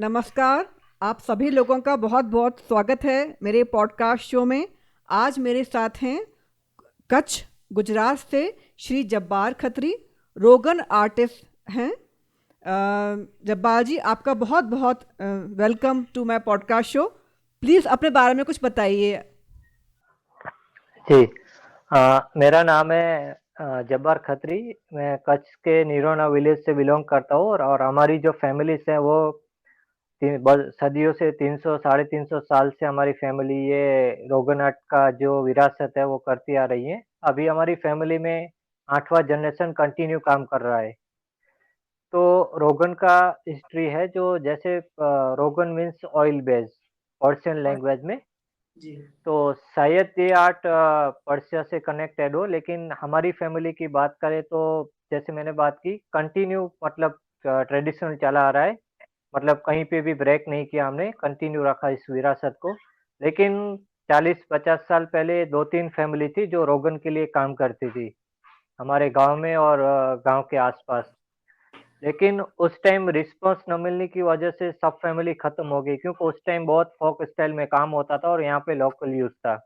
नमस्कार। आप सभी लोगों का बहुत बहुत स्वागत है मेरे पॉडकास्ट शो में। आज मेरे साथ हैं कच्छ गुजरात से श्री जब्बार खत्री, रोगन आर्टिस्ट हैं। जब्बार जी, आपका बहुत बहुत welcome to my podcast show. Please अपने बारे में कुछ बताइए। जी। मेरा नाम है जब्बार खत्री। मैं कच्छ के निरोना विलेज से बिलोंग करता हूँ और हमारी जो फैमिलीज है वो सदियों से 300 साढ़े 300 साल से हमारी फैमिली ये रोगन आर्ट का जो विरासत है वो करती आ रही है। अभी हमारी फैमिली में 8वां जनरेशन कंटिन्यू काम कर रहा है। तो रोगन का हिस्ट्री है जो जैसे रोगन means oil based Persian language में। जी। तो शायद ये आर्ट पर्शिया से कनेक्टेड हो, लेकिन हमारी फैमिली की बात करें तो जैसे मैंने बात की कंटिन्यू मतलब ट्रेडिशनल चला आ रहा है। मतलब कहीं पे भी ब्रेक नहीं किया हमने, कंटिन्यू रखा इस विरासत को। लेकिन 40-50 साल पहले 2-3 फैमिली थी जो रोगन के लिए काम करती थी हमारे गांव में और गांव के आसपास। लेकिन उस टाइम रिस्पॉन्स न मिलने की वजह से सब फैमिली खत्म हो गई, क्योंकि उस टाइम बहुत फोक स्टाइल में काम होता था और यहाँ पे लोकल यूज था।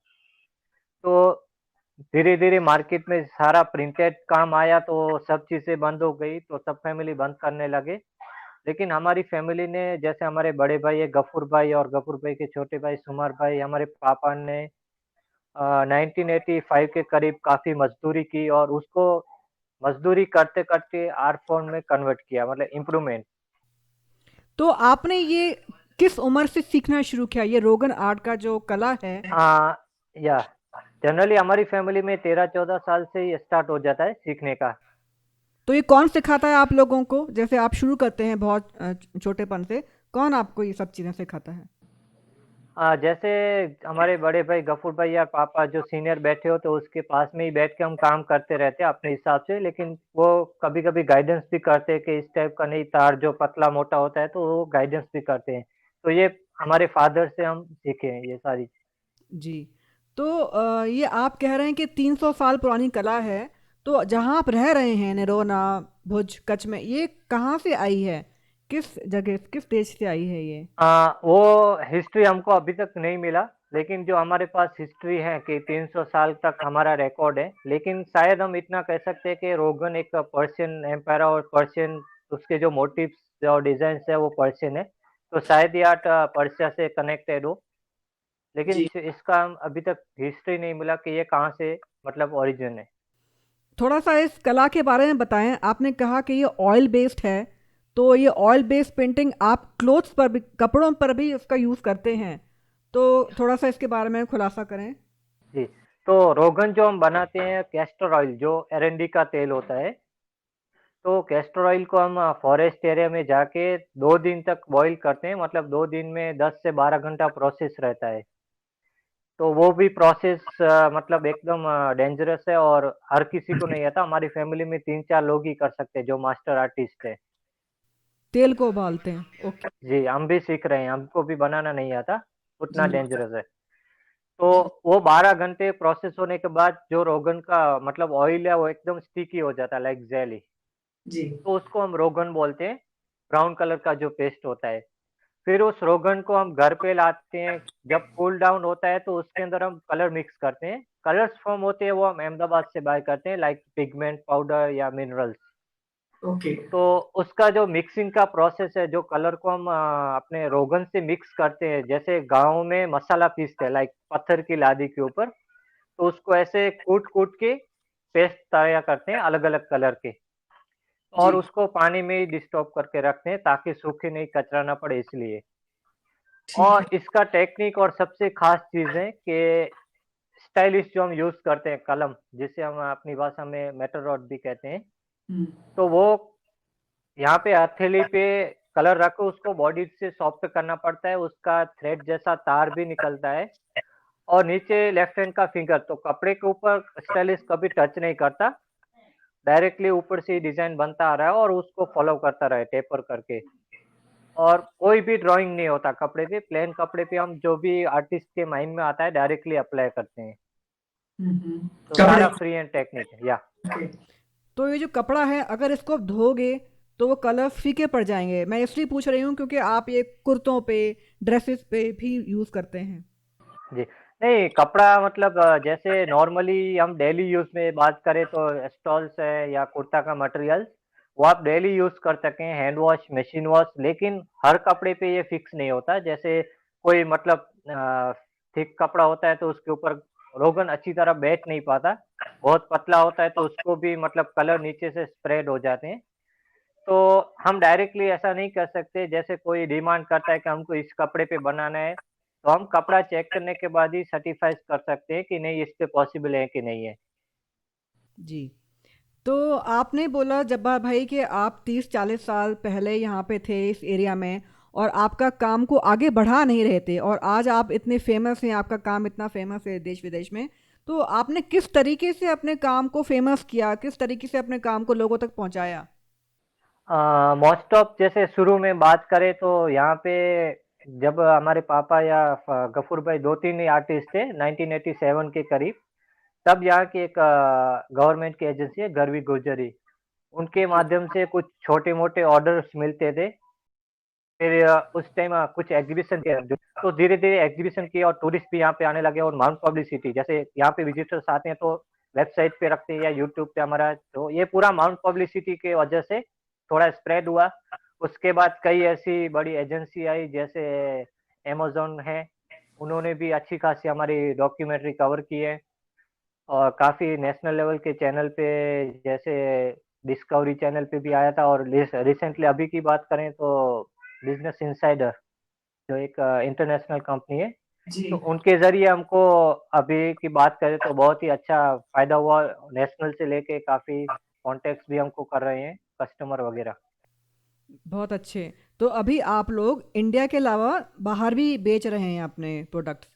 तो धीरे-धीरे मार्केट में सारा प्रिंटेड काम आया तो सब चीज़ें बंद हो गई, तो सब फैमिली बंद करने लगे। लेकिन हमारी फैमिली ने, जैसे हमारे बड़े भाई है गफूर भाई और गफूर भाई के छोटे भाई सुमार भाई, हमारे पापा ने 1985 के करीब काफ़ी मज़दूरी की और उसको मज़दूरी करते-करते आर्ट फॉर्म में कन्वर्ट किया, मतलब इम्प्रूवमेंट। तो आपने ये किस उम्र से सीखना शुरू किया, ये रोगन आर्ट का जो कला है? अ, या जनरली हमारी फैमिली में 13-14 साल से ही स्टार्ट हो जाता है सीखने का। तो ये कौन सिखाता है आप लोगों को? जैसे आप शुरू करते हैं बहुत छोटेपन से, कौन आपको ये सब चीज़ें सिखाता है? जैसे हमारे बड़े भाई गफूर भाई या पापा जो सीनियर बैठे हो तो उसके पास में ही बैठ के हम काम करते रहते हैं अपने हिसाब से, लेकिन वो कभी-कभी गाइडेंस भी करते हैं कि इस टाइप का नहीं, तार जो पतला मोटा होता है तो वो गाइडेंस भी करते हैं। तो ये हमारे फादर से हम सीखे हैं ये सारी। जी। तो ये आप कह रहे हैं कि 300 साल पुरानी कला है, तो जहाँ आप रह रहे हैं निरोना, भुज, कच्छ में, ये कहाँ से आई है? किस जगह, किस देश से आई है ये? वो हिस्ट्री हमको अभी तक नहीं मिला, लेकिन जो हमारे पास हिस्ट्री है कि 300 साल तक हमारा रिकॉर्ड है। लेकिन शायद हम इतना कह सकते हैं कि रोगन एक पर्शियन एम्पायर और पर्शियन उसके जो मोटिव्स और डिजाइन है वो पर्शियन है। तो शायद ये आर्ट पर्शिया से कनेक्टेड हो, लेकिन जी। इसका हम अभी तक हिस्ट्री नहीं मिला कि ये कहाँ से मतलब ओरिजिन है। थोड़ा सा इस कला के बारे में बताएं। आपने कहा कि ये ऑयल बेस्ड है, तो ये ऑयल बेस्ड पेंटिंग आप क्लोथ्स पर भी, कपड़ों पर भी इसका यूज़ करते हैं, तो थोड़ा सा इसके बारे में खुलासा करें। जी। तो रोगन जो हम बनाते हैं कैस्टर ऑयल जो एरंडी का तेल होता है, तो कैस्टर ऑयल को हम फॉरेस्ट एरिया में जाके 2 दिन तक बॉईल करते हैं। मतलब 2 दिन में 10 से 12 घंटा प्रोसेस रहता है। तो वो भी प्रोसेस मतलब एकदम डेंजरस है और हर किसी को नहीं आता। हमारी फैमिली में 3-4 लोग ही कर सकते हैं जो मास्टर आर्टिस्ट है। तेल को उबालते हैं, ओके। जी, हम भी सीख रहे हैं, हमको भी बनाना नहीं आता, उतना जी। डेंजरस है। तो वो 12 घंटे प्रोसेस होने के बाद जो रोगन का मतलब ऑयल है वो एकदम स्टिकी हो जाता है लाइक जेली। जी। तो उसको हम रोगन बोलते हैं, ब्राउन कलर का जो पेस्ट होता है। फिर उस रोगन को हम घर पे लाते हैं, जब कूल डाउन होता है तो उसके अंदर हम कलर मिक्स करते हैं। कलर्स फॉर्म होते हैं वो हम अहमदाबाद से बाय करते हैं लाइक पिगमेंट पाउडर या मिनरल्स। ओके। तो उसका जो मिक्सिंग का प्रोसेस है, जो कलर को हम अपने रोगन से मिक्स करते हैं, जैसे गाँव में मसाला पीसते हैं लाइक पत्थर की लादी के ऊपर, तो उसको ऐसे कूट-कूट के पेस्ट तैयार करते हैं अलग-अलग कलर के। और जी। उसको पानी में ही डिस्टॉर्ब करके रखते हैं ताकि सूखे नहीं, कचरा ना पड़े इसलिए। ठीक है। और इसका टेक्निक और सबसे ख़ास चीज़ है कि स्टाइलिश जो हम यूज़ करते हैं कलम, जिसे हम अपनी भाषा में मेटल रॉड भी कहते हैं, हम्म। तो वो यहाँ पे हथेली पे कलर रख के उसको बॉडी से सॉफ्ट करना पड़ता है, उसका थ्रेड जैसा तार भी निकलता है। और नीचे लेफ्ट हैंड का फिंगर तो कपड़े के ऊपर स्टाइलिश कभी टच नहीं करता, डायरेक्टली ऊपर से ही डिज़ाइन बनता आ रहा है और उसको फ़ॉलो करता रहे टेपर करके। और कोई भी ड्राइंग नहीं होता कपड़े पे, प्लेन कपड़े पे हम जो भी आर्टिस्ट के माइंड में आता है डायरेक्टली अप्लाई करते हैं। हम्म। तो कपड़े। सारा फ्री हैंड टेक्निक है या ओके। तो ये जो कपड़ा है, अगर इसको आप धोगे तो वो कलर फीके पड़ जाएंगे। मैं इसलिए पूछ रही हूँ क्योंकि आप ये कुर्तों पे, ड्रेसेस पे भी यूज़ करते हैं। जी। नहीं, कपड़ा मतलब जैसे नॉर्मली हम डेली यूज में बात करें तो स्टॉल्स है या कुर्ता का मटेरियल, वो आप डेली यूज कर सकते हैं, हैंड वॉश, मशीन वॉश। लेकिन हर कपड़े पे ये फिक्स नहीं होता। जैसे कोई मतलब थिक कपड़ा होता है तो उसके ऊपर रोगन अच्छी तरह बैठ नहीं पाता। बहुत पतला होता है तो उसको भी मतलब कलर नीचे से स्प्रेड हो जाते हैं। तो हम डायरेक्टली ऐसा नहीं कर सकते। जैसे कोई डिमांड करता है कि हमको इस कपड़े पे बनाना है, तो हम कपड़ा चेक करने के बाद ही सर्टिफाइज कर सकते हैं कि नहीं इस पे पॉसिबल है कि नहीं है। जी। तो आपने बोला जब्बार भाई कि आप 30-40 साल पहले यहाँ पे थे इस एरिया में, और आपका काम को आगे बढ़ा नहीं रहे थे, और आज आप इतने फेमस हैं, आपका काम इतना फेमस है देश विदेश में। तो आपने किस तरीके से अपने काम को फेमस किया, किस तरीके से अपने काम को लोगों तक पहुँचाया? मोस्ट ऑफ जैसे शुरू में बात करें तो यहाँ पे जब हमारे पापा या गफूर भाई दो तीन ही आर्टिस्ट थे 1987 के करीब। तब यहाँ की एक गवर्नमेंट की एजेंसी है गरवी गुजरी, उनके माध्यम से कुछ छोटे मोटे ऑर्डर्स मिलते थे। फिर उस टाइम कुछ एग्जीबिशन किया, तो धीरे धीरे एग्जीबिशन किया और टूरिस्ट भी यहाँ पे आने लगे। और माउंट पब्लिसिटी, जैसे यहाँ पे विजिटर्स आते हैं तो वेबसाइट पे रखते हैं या यूट्यूब पे हमारा, तो ये पूरा माउंट पब्लिसिटी के वजह से थोड़ा स्प्रेड हुआ। उसके बाद कई ऐसी बड़ी एजेंसी आई जैसे अमेजोन है, उन्होंने भी अच्छी खासी हमारी डॉक्यूमेंट्री कवर की है। और काफी नेशनल लेवल के चैनल पे जैसे डिस्कवरी चैनल पे भी आया था। और रिसेंटली अभी की बात करें तो बिजनेस इनसाइडर, जो एक इंटरनेशनल कंपनी है, जी। तो उनके जरिए हमको अभी की बात करें तो बहुत ही अच्छा फायदा हुआ। नेशनल से लेके काफी कॉन्टेक्ट्स भी हमको कर रहे हैं, कस्टमर वगैरह। बहुत अच्छे। तो अभी आप लोग इंडिया के अलावा बाहर भी बेच रहे हैं अपने प्रोडक्ट्स?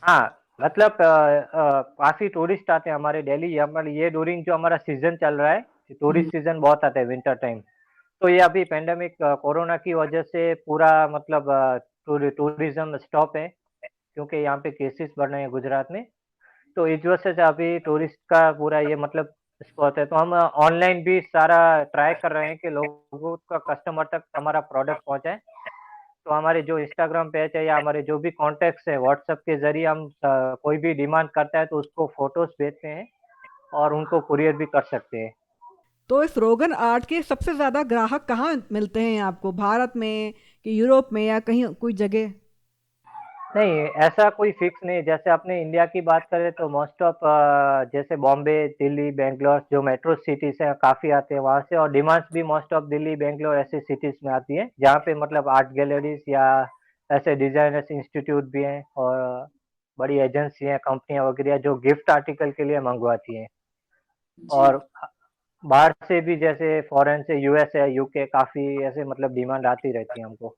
हाँ, मतलब काफी टूरिस्ट आते हैं हमारे दिल्ली। हमारे ये ड्यूरिंग जो हमारा सीजन चल रहा है, हम्म। टूरिस्ट सीजन बहुत आता है विंटर टाइम। तो ये अभी पेंडेमिक कोरोना की वजह से पूरा मतलब टूरिज्म स्टॉप है, क्योंकि यहाँ पे केसेस बढ़ रहे हैं गुजरात में। तो इस वजह से अभी टूरिस्ट का पूरा ये मतलब स्पॉट है। तो हम ऑनलाइन भी सारा ट्राई कर रहे हैं कि लोगों का कस्टमर तक हमारा प्रोडक्ट पहुंचाए। तो हमारे जो इंस्टाग्राम पेज है या हमारे जो भी कॉन्टेक्ट्स है व्हाट्सएप के जरिए हम कोई भी डिमांड करता है तो उसको फोटोज भेजते हैं और उनको कुरियर भी कर सकते हैं। तो इस रोगन आर्ट के सबसे ज़्यादा ग्राहक कहाँ मिलते हैं आपको, भारत में कि यूरोप में या कहीं कोई जगह? नहीं, ऐसा कोई फिक्स नहीं। जैसे अपने इंडिया की बात करें तो मोस्ट ऑफ जैसे बॉम्बे, दिल्ली, बेंगलोर, जो मेट्रो सिटीज है काफी आते हैं वहां से। और डिमांड्स भी मोस्ट ऑफ दिल्ली, बेंगलोर ऐसे सिटीज में आती है जहाँ पे मतलब आर्ट गैलरीज या ऐसे डिजाइनर्स इंस्टीट्यूट भी हैं। और बड़ी एजेंसी हैं, कंपनियां वगैरह जो गिफ्ट आर्टिकल के लिए मंगवाती हैं। जी। और बाहर से भी जैसे फॉरेन से यूएस है, यूके, काफी ऐसे मतलब डिमांड आती रहती है हमको।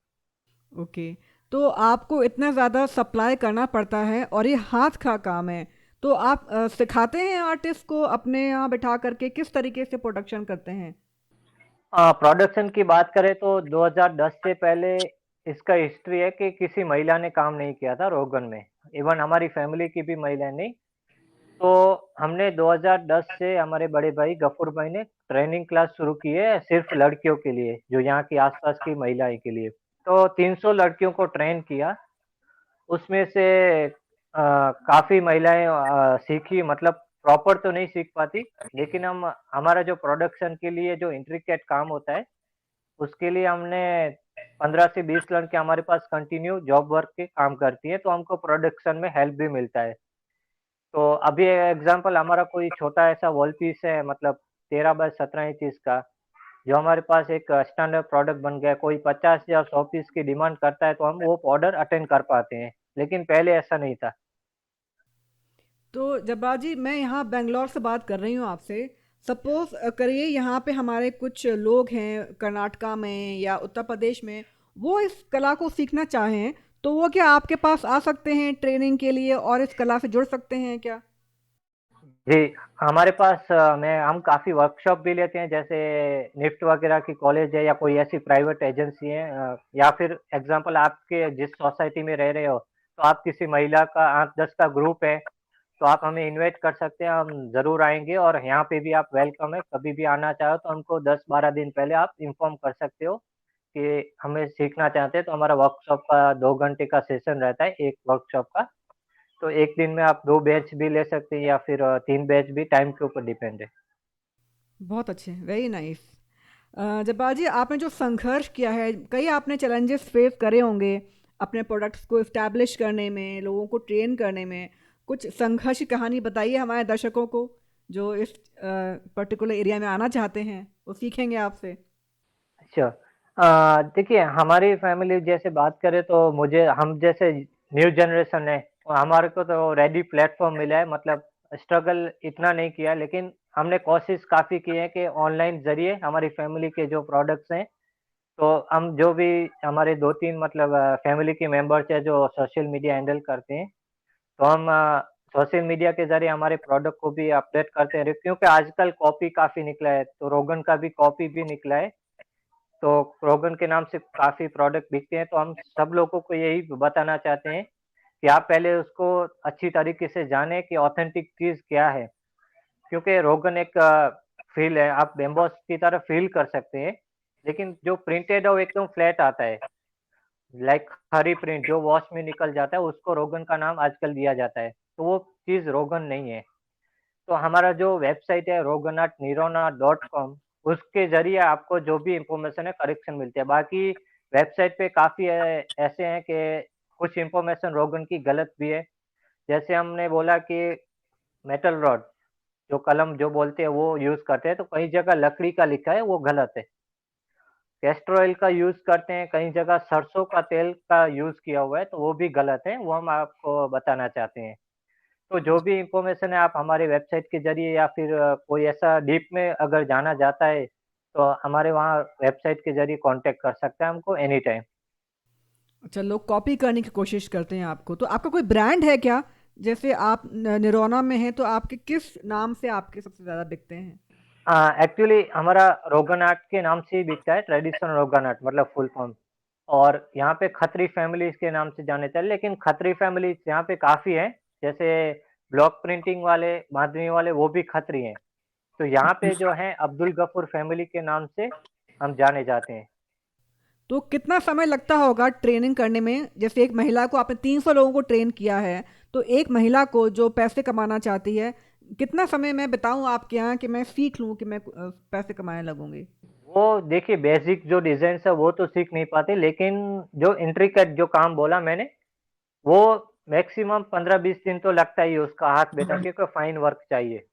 ओके। तो आपको इतना ज़्यादा सप्लाई करना पड़ता है और ये हाथ का काम है, तो आप सिखाते हैं आर्टिस्ट को अपने यहाँ बिठा करके, किस तरीके से प्रोडक्शन करते हैं? प्रोडक्शन की बात करें तो 2010 से पहले इसका हिस्ट्री है कि किसी महिला ने काम नहीं किया था रोगन में। इवन हमारी फैमिली की भी महिला नहीं। तो हमने 2010 से हमारे बड़े भाई गफूर भाई ने ट्रेनिंग क्लास शुरू की है सिर्फ लड़कियों के लिए, जो यहाँ की आसपास की महिलाएं के लिए। तो 300 लड़कियों को ट्रेन किया। उसमें से काफी महिलाएं सीखी, मतलब प्रॉपर तो नहीं सीख पाती। लेकिन हम हमारा जो प्रोडक्शन के लिए जो इंट्रिकेट काम होता है उसके लिए हमने 15 से 20 लड़के हमारे पास कंटिन्यू जॉब वर्क के काम करती है, तो हमको प्रोडक्शन में हेल्प भी मिलता है। तो अभी एग्जांपल हमारा कोई छोटा ऐसा वॉल पीस है, मतलब 13 बाय 17 इंच का, जो हमारे पास एक स्टैंडर्ड प्रोडक्ट बन गया। कोई 50 या 100 पीस की डिमांड करता है तो हम वो ऑर्डर अटेंड कर पाते हैं, लेकिन पहले ऐसा नहीं था। तो जब्बार जी, मैं यहाँ बेंगलोर से बात कर रही हूँ आपसे। सपोज करिए यहाँ पे हमारे कुछ लोग हैं कर्नाटका में या उत्तर प्रदेश में, वो इस कला को सीखना चाहें, तो वो क्या आपके पास आ सकते हैं ट्रेनिंग के लिए और इस कला से जुड़ सकते हैं क्या? जी, हमारे पास मैं हम काफ़ी वर्कशॉप भी लेते हैं। जैसे निफ्ट वगैरह की कॉलेज है या कोई ऐसी प्राइवेट एजेंसी है, या फिर एग्जांपल आपके जिस सोसाइटी में रह रहे हो, तो आप किसी महिला का 8-10 का ग्रुप है, तो आप हमें इनवाइट कर सकते हैं, हम ज़रूर आएँगे और यहाँ पे भी आप वेलकम है, कभी भी आना चाहो तो हमको 10-12 दिन पहले आप इन्फॉर्म कर सकते हो कि हमें सीखना चाहते हैं, तो हमारा वर्कशॉप का 2 घंटे का सेशन रहता है, एक वर्कशॉप का। तो 1 दिन में आप 2 बैच भी ले सकते हैं या फिर 3 बैच भी, टाइम के ऊपर डिपेंड है। बहुत अच्छे, वेरी नाइस। जब्बार जी, आपने जो संघर्ष किया है, कई आपने चैलेंजेस फेस करे होंगे अपने प्रोडक्ट्स को इस्टेब्लिश करने में, लोगों को ट्रेन करने में। कुछ संघर्ष की कहानी बताइए हमारे दर्शकों को जो इस पर्टिकुलर एरिया में आना चाहते हैं, वो सीखेंगे आपसे। अच्छा। देखिए हमारी फैमिली जैसे बात करें तो मुझे हम जैसे न्यू जनरेशन है, हमारे को तो रेडी प्लेटफ़ॉर्म मिला है, मतलब स्ट्रगल इतना नहीं किया, लेकिन हमने कोशिश काफ़ी की है कि ऑनलाइन ज़रिए हमारी फैमिली के जो प्रोडक्ट्स हैं, तो हम जो भी हमारे 2-3 मतलब फैमिली के मेंबर्स हैं जो सोशल मीडिया हैंडल करते हैं, तो हम सोशल मीडिया के ज़रिए हमारे प्रोडक्ट को भी अपडेट करते हैं, क्योंकि आजकल कॉपी काफ़ी निकला है, तो रोगन का भी कॉपी भी निकला है। तो रोगन के नाम से काफ़ी प्रोडक्ट बिकते हैं, तो हम सब लोगों को यही बताना चाहते हैं कि आप पहले उसको अच्छी तरीके से जानें कि ऑथेंटिक चीज़ क्या है। क्योंकि रोगन एक फ़ील है, आप एम्बॉस की तरह फ़ील कर सकते हैं, लेकिन जो प्रिंटेड है वो एकदम फ्लैट आता है। लाइक हरी प्रिंट जो वॉश में निकल जाता है, उसको रोगन का नाम आजकल दिया जाता है, तो वो चीज़ रोगन नहीं है। तो हमारा जो वेबसाइट है roganartnirona.com, उसके ज़रिए आपको जो भी इन्फॉर्मेशन है करेक्शन मिलती है। बाकी वेबसाइट पे काफ़ी ऐसे हैं कि कुछ इन्फॉर्मेशन रोगन की गलत भी है। जैसे हमने बोला कि मेटल रॉड, जो कलम जो बोलते हैं वो यूज़ करते हैं, तो कई जगह लकड़ी का लिखा है वो गलत है। कैस्टर ऑयल का यूज़ करते हैं, कई जगह सरसों का तेल का यूज़ किया हुआ है, तो वो भी गलत है, वो हम आपको बताना चाहते हैं। तो जो भी इन्फॉर्मेशन है आप हमारी वेबसाइट के ज़रिए या फिर कोई ऐसा डीप में अगर जाना चाहता है, तो हमारे वहाँ वेबसाइट के ज़रिए कॉन्टैक्ट कर सकता है हमको एनी टाइम। अच्छा, लोग कॉपी करने की कोशिश करते हैं आपको, तो आपका कोई ब्रांड है क्या? जैसे आप निरोना में हैं, तो आपके किस नाम से आपके सबसे ज़्यादा बिकते हैं? एक्चुअली हमारा रोगन आर्ट के नाम से ही बिकता है, ट्रेडिशनल रोगन आर्ट मतलब फुल फॉर्म। और यहाँ पे खत्री फैमिलीज़ के नाम से जाने जाते हैं, लेकिन खत्री फैमिलीज़ यहाँ पे काफ़ी हैं, जैसे ब्लॉक प्रिंटिंग वाले, माधवी वाले वो भी खत्री हैं। तो यहाँ पे जो है अब्दुल गफूर फैमिली के नाम से हम जाने जाते हैं। तो कितना समय लगता होगा ट्रेनिंग करने में? जैसे एक महिला को आपने 300 लोगों को ट्रेन किया है, तो एक महिला को जो पैसे कमाना चाहती है, कितना समय मैं बताऊँ आपके यहाँ कि मैं सीख लूँ कि मैं पैसे कमाने लगूंगी? वो देखिए बेसिक जो डिज़ाइन्स है वो तो सीख नहीं पाते, लेकिन जो इंट्रिकेट जो काम बोला मैंने, वो मैक्सिमम 15-20 दिन तो लगता ही है उसका हाथ बैठा, क्योंकि फाइन वर्क चाहिए।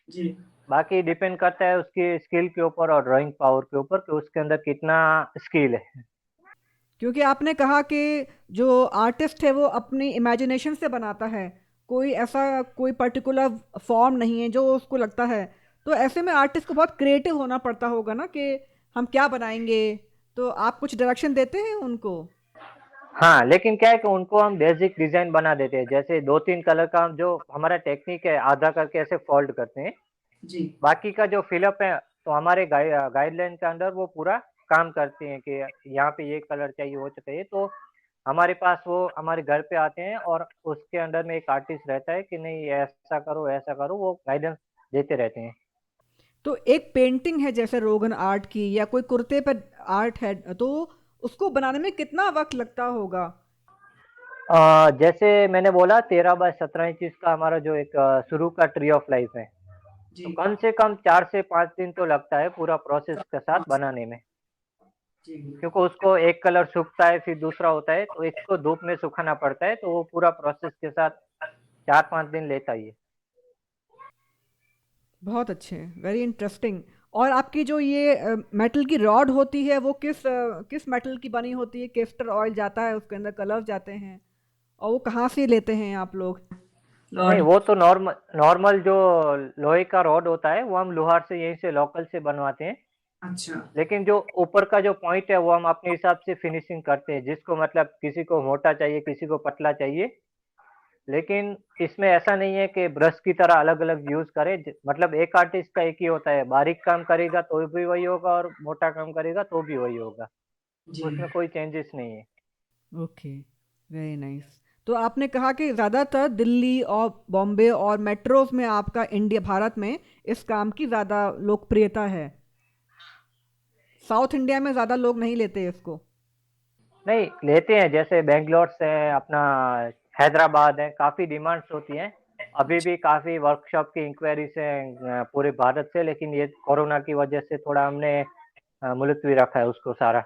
जी। बाकी डिपेंड करता है उसकी स्किल के ऊपर और ड्राइंग पावर के ऊपर कि उसके अंदर कितना स्किल है। क्योंकि आपने कहा कि जो आर्टिस्ट है वो अपनी इमेजिनेशन से बनाता है, कोई ऐसा कोई पर्टिकुलर फॉर्म नहीं है जो उसको लगता है। तो ऐसे में आर्टिस्ट को बहुत क्रिएटिव होना पड़ता होगा ना कि हम क्या बनाएंगे। तो आप कुछ डायरेक्शन देते हैं उनको? हाँ, लेकिन क्या है कि उनको हम बेसिक डिज़ाइन बना देते हैं, जैसे 2-3 कलर का हम जो हमारा टेक्निक है, आधा करके ऐसे फ़ोल्ड करते हैं। जी। बाकी का जो फ़िल अप है, तो हमारे गाइडलाइन के अंडर वो पूरा काम करते हैं कि यहाँ पे ये कलर चाहिए, वो चाहिए। तो हमारे पास वो हमारे घर पे आते हैं और उसके अंडर में एक आर्टिस्ट रहता है कि नहीं ऐसा करो, वो गाइडेंस देते रहते हैं। तो एक पेंटिंग है जैसे रोगन आर्ट की या कोई कुर्ते पर आर्ट है, तो उसको बनाने में कितना वक्त लगता होगा? जैसे मैंने बोला 13 बाय 17 इंचज़ का हमारा जो एक शुरू का ट्री ऑफ लाइफ है, जी। तो कम से कम 4 से 5 दिन तो लगता है पूरा प्रोसेस के साथ बनाने में। जी। क्योंकि उसको एक कलर सूखता है, फिर दूसरा होता है, तो इसको धूप में सुखाना पड़ता है, तो वो पूरा प्रोसेस के साथ 4-5 दिन लेता ही है। बहुत अच्छे, वेरी इंटरेस्टिंग। और आपकी जो ये मेटल की रॉड होती है वो किस मेटल की बनी होती है? केस्टर ऑयल जाता है उसके अंदर, कलर्स जाते हैं, और वो कहाँ से लेते हैं आप लोग? नहीं, और वो तो नॉर्मल नॉर्मल जो लोहे का रॉड होता है, वो हम लोहार से यहीं से लोकल से बनवाते हैं। अच्छा। लेकिन जो ऊपर का जो पॉइंट है, वो हम अपने हिसाब से फिनिशिंग करते हैं, जिसको मतलब किसी को मोटा चाहिए, किसी को पतला चाहिए। लेकिन इसमें ऐसा नहीं है कि ब्रश की तरह अलग-अलग यूज़ करें, मतलब एक आर्टिस्ट का एक ही होता है, बारीक काम करेगा तो भी वही होगा और मोटा काम करेगा तो भी वही होगा। जी। उसमें कोई चेंजेस नहीं है। Okay, very nice. तो आपने कहा कि ज़्यादातर दिल्ली और बॉम्बे और मेट्रोज में आपका इंडिया भारत में इस काम की ज़्यादा लोकप्रियता है। साउथ इंडिया में ज़्यादा लोग नहीं लेते इसको। नहीं लेते हैं, जैसे बेंगलोर से अपना हैदराबाद है, काफ़ी डिमांड्स होती हैं। अभी भी काफ़ी वर्कशॉप की इंक्वायरीज हैं पूरे भारत से, लेकिन ये कोरोना की वजह से थोड़ा हमने मुलतवी रखा है उसको सारा।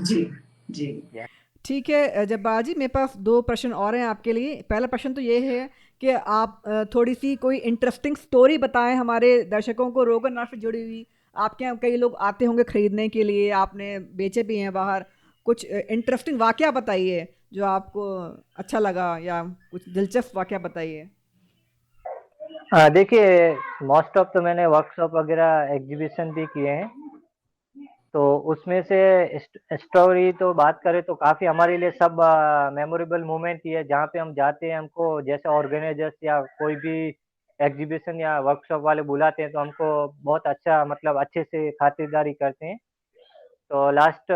जी जी ठीक है जब्बार जी, मेरे पास दो प्रश्न और हैं आपके लिए। पहला प्रश्न तो ये है कि आप थोड़ी सी कोई इंटरेस्टिंग स्टोरी बताएं हमारे दर्शकों को रोगन आर्ट से जुड़ी हुई। आपके यहाँ कई लोग आते होंगे खरीदने के लिए, आपने बेचे भी हैं बाहर। कुछ इंटरेस्टिंग वाकया बताइए जो आपको अच्छा लगा, या कुछ दिलचस्प वाकया बताइए। देखिए, मोस्ट ऑफ तो मैंने वर्कशॉप वगैरह एग्जीबिशन भी किए हैं, तो उसमें से स्टोरी तो बात करें तो काफ़ी हमारे लिए सब मेमोरेबल मोमेंट ही है। जहाँ पे हम जाते हैं, हमको जैसे ऑर्गेनाइजर्स या कोई भी एग्जीबिशन या वर्कशॉप वाले बुलाते हैं, तो हमको बहुत अच्छा मतलब अच्छे से खातिरदारी करते हैं। तो लास्ट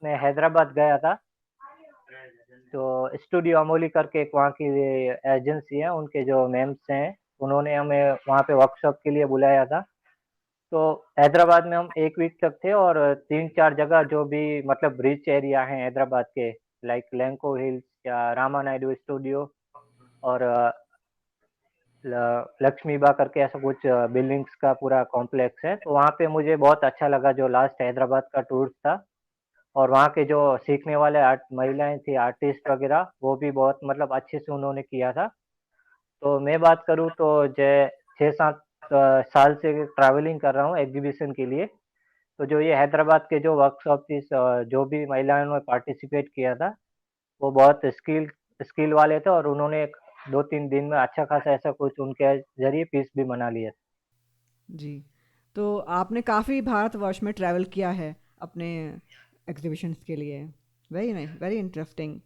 मैं हैदराबाद गया था, तो स्टूडियो अमोली करके एक वहाँ की एजेंसी है, उनके जो मैम्स हैं, उन्होंने हमें वहाँ पे वर्कशॉप के लिए बुलाया था। तो हैदराबाद में हम 1 वीक तक थे, और 3-4 जगह जो भी मतलब रिच एरिया हैं हैदराबाद के, लाइक लैंको हिल्स या रामा नायडू स्टूडियो, और लक्ष्मीबा करके ऐसा कुछ बिल्डिंग्स का पूरा कॉम्प्लेक्स है। तो वहाँ पे मुझे बहुत अच्छा लगा जो लास्ट हैदराबाद का टूर था। और वहाँ के जो सीखने वाले आर्ट महिलाएं थी, आर्टिस्ट वगैरह, वो भी बहुत मतलब अच्छे से उन्होंने किया था। तो मैं बात करूँ तो जे 6-7 साल से ट्रैवलिंग कर रहा हूँ एग्जीबिशन के लिए। तो जो ये हैदराबाद के जो वर्कशॉप थी, जो भी महिलाओं ने पार्टिसिपेट किया था, वो बहुत स्किल वाले थे, और उन्होंने 2-3 दिन में अच्छा खासा ऐसा कुछ उनके ज़रिए पीस भी बना लिए थे। जी, तो आपने काफ़ी भारतवर्ष में ट्रैवल किया है अपने एग्जीबिशंस के लिए। Very nice, very interesting.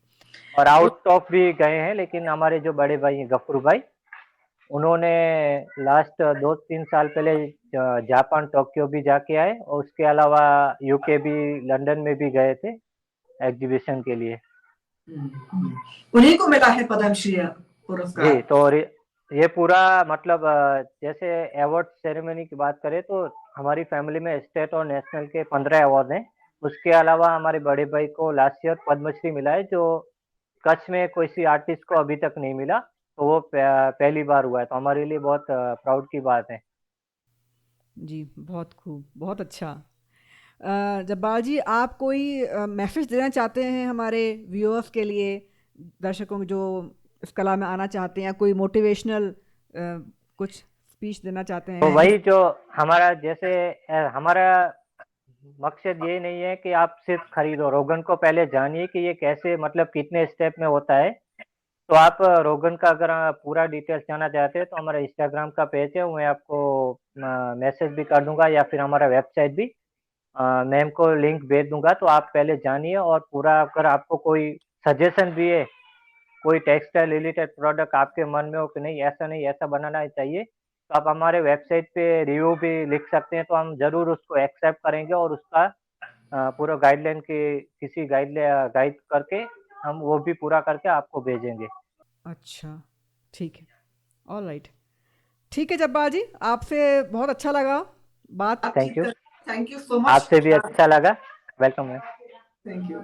और आउट ऑफ भी गए हैं, लेकिन हमारे जो बड़े भाई हैं गफूर भाई, उन्होंने लास्ट 2-3 साल पहले जापान टोक्यो भी जाके आए, और उसके अलावा यूके भी, लंदन में भी गए थे एग्जीबिशन के लिए। उन्हीं को मिला है पद्मश्री जी, पुरस्कार। तो ये पूरा मतलब जैसे अवार्ड सेरेमनी की बात करें तो हमारी फैमिली में स्टेट और नेशनल के 15 अवार्ड हैं। उसके अलावा हमारे बड़े भाई को लास्ट ईयर पद्मश्री मिला है, जो कच्छ में किसी आर्टिस्ट को अभी तक नहीं मिला। तो वो पहली बार हुआ है, तो हमारे लिए बहुत प्राउड की बात है। जी, बहुत खूब, बहुत अच्छा। जब्बार जी, आप कोई मैसेज देना चाहते हैं हमारे व्यूअर्स के लिए, दर्शकों जो इस कला में आना चाहते हैं, या कोई मोटिवेशनल कुछ स्पीच देना चाहते तो हैं? वही जो हमारा जैसे हमारा मकसद ये नहीं है कि आप सिर्फ खरीदो, रोगन को पहले जानिए कि ये कैसे मतलब कितने स्टेप में होता है। तो आप रोगन का अगर पूरा डिटेल्स जानना चाहते हैं, तो हमारा इंस्टाग्राम का पेज है, मैं आपको मैसेज भी कर दूंगा, या फिर हमारा वेबसाइट भी मैम को लिंक भेज दूंगा। तो आप पहले जानिए, और पूरा अगर आपको कोई सजेशन भी है, कोई टेक्सटाइल रिलेटेड प्रोडक्ट आपके मन में हो कि नहीं ऐसा नहीं ऐसा बनाना चाहिए, तो आप हमारे वेबसाइट पे रिव्यू भी लिख सकते हैं, तो हम ज़रूर उसको एक्सेप्ट करेंगे, और उसका पूरा गाइडलाइन के किसी गाइड करके हम वो भी पूरा करके आपको भेजेंगे। अच्छा, ठीक है, ऑल राइट। ठीक है जब्बार जी, आपसे बहुत अच्छा लगा बात। आपकी thank you. Thank you so much. आपसे भी अच्छा लगा। Welcome ma'am. Thank you.